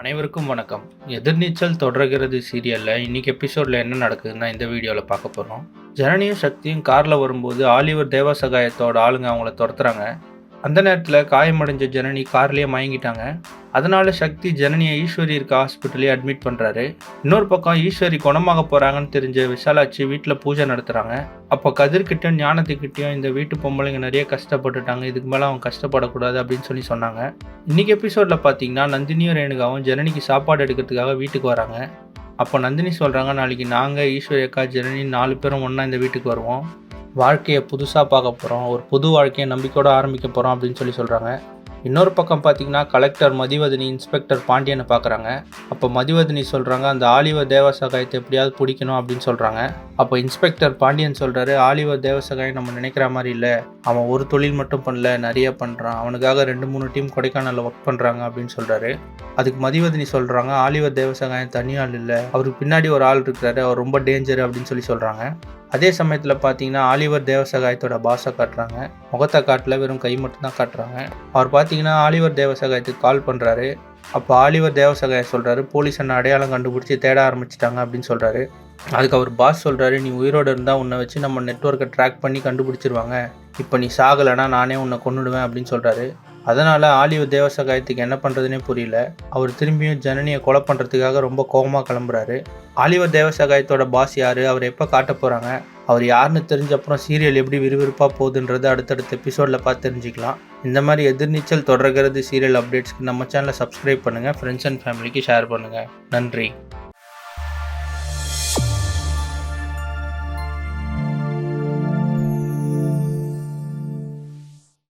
அனைவருக்கும் வணக்கம். எதிர்நீச்சல் தொடர்கிறது சீரியல்ல இன்னைக்கு எபிசோட்ல என்ன நடக்குதுன்னா இந்த வீடியோவில் பார்க்க போகிறோம். ஜனனியும் சக்தியும் காரில் வரும்போது ஆலிவர் தேவசகாயத்தோட ஆளுங்க அவங்கள துரத்துறாங்க. அந்த நேரத்தில் காயமடைஞ்ச ஜனனி கார்லேயே மயங்கிட்டாங்க. அதனால சக்தி ஜனனியை ஈஸ்வரி இருக்க ஹாஸ்பிட்டலே அட்மிட் பண்ணுறாரு. இன்னொரு பக்கம் ஈஸ்வரி குணமாக போகிறாங்கன்னு தெரிஞ்ச விஷாலாட்சி வீட்டில் பூஜை நடத்துகிறாங்க. அப்போ கதிர்கிட்டையும் ஞானத்துக்கிட்டையும் இந்த வீட்டு பொம்பளைங்க நிறைய கஷ்டப்பட்டுட்டாங்க, இதுக்கு மேலே அவங்க கஷ்டப்படக்கூடாது அப்படின்னு சொன்னாங்க. இன்னைக்கு எபிசோடில் பார்த்தீங்கன்னா நந்தினியும் ரேணுகாவும் ஜனனிக்கு சாப்பாடு எடுக்கிறதுக்காக வீட்டுக்கு வராங்க. அப்போ நந்தினி சொல்கிறாங்க, நாளைக்கு நாங்கள் ஈஸ்வரி அக்கா ஜனனி 4 பேரும் ஒன்றா இந்த வீட்டுக்கு வருவோம், வாழ்க்கையை புதுசாக பார்க்க போகிறோம், ஒரு புது வாழ்க்கையை நம்பிக்கையோடு ஆரம்பிக்க போகிறோம் அப்படின்னு சொல்கிறாங்க. இன்னொரு பக்கம் பார்த்தீங்கன்னா கலெக்டர் மதிவதனி இன்ஸ்பெக்டர் பாண்டியனை பார்க்குறாங்க. அப்போ மதிவதனி சொல்கிறாங்க, அந்த ஆலிவர் தேவசகாயத்தை எப்படியாவது பிடிக்கணும் அப்படின்னு சொல்கிறாங்க. அப்போ இன்ஸ்பெக்டர் பாண்டியன் சொல்கிறாரு, ஆலிவர் தேவசகாயம் நம்ம நினைக்கிற மாதிரி இல்லை, அவன் ஒரு தொழில் மட்டும் பண்ணல, நிறைய பண்ணுறான், அவனுக்காக 2-3 டீம் கொடைக்கானலில் ஒர்க் பண்ணுறாங்க அப்படின்னு சொல்கிறாரு. அதுக்கு மதிவதனி சொல்கிறாங்க, ஆலிவர் தேவசகாயம் தனியாள் இல்லை, அவருக்கு பின்னாடி ஒரு ஆள் இருக்கிறாரு, அவர் ரொம்ப டேஞ்சர் அப்படின்னு சொல்கிறாங்க. அதே சமயத்தில் பார்த்தீங்கன்னா ஆலிவர் தேவசகாயத்தோட பாஸை காட்டுறாங்க. முகத்தை காட்டல, வெறும் கை மட்டும் தான் காட்டுறாங்க. அவர் பார்த்தீங்கன்னா ஆலிவர் தேவசகாயத்துக்கு கால் பண்ணுறாரு. அப்போ ஆலிவர் தேவசகாயம் சொல்கிறாரு, போலீஸ் என்ன அடையாளம் கண்டுபிடிச்சி தேட ஆரம்பிச்சிட்டாங்க அப்படின்னு சொல்கிறாரு. அதுக்கு அவர் பாஸ் சொல்கிறாரு, நீ உயிரோடு இருந்தால் உன்னை வச்சு நம்ம நெட்வொர்க்கை ட்ராக் பண்ணி கண்டுபிடிச்சிருவாங்க, இப்போ நீ சாகலைன்னா நானே உன்னை கொன்னுடுவேன் அப்படின்னு சொல்கிறாரு. அதனால் ஆலிவர் தேவசகாயத்துக்கு என்ன பண்ணுறதுனே புரியல. அவர் திரும்பியும் ஜனனியை கொலை பண்ணுறதுக்காக ரொம்ப கோபமாக கிளம்புறாரு. ஆலிவர் தேவசகாயத்தோட பாஸ் யார், அவர் எப்போ காட்ட போகிறாங்க, அவர் யாருன்னு தெரிஞ்ச அப்புறம் சீரியல் எப்படி விறுவிறுப்பாக போகுதுன்றது அடுத்தடுத்த எபிசோடில் பார்த்து தெரிஞ்சுக்கலாம். இந்த மாதிரி எதிர்நீச்சல் தொடர்கிறது சீரியல் அப்டேட்ஸ்க்கு நம்ம சேனலை சப்ஸ்கிரைப் பண்ணுங்கள், ஃப்ரெண்ட்ஸ் அண்ட் ஃபேமிலிக்கு ஷேர் பண்ணுங்கள். நன்றி.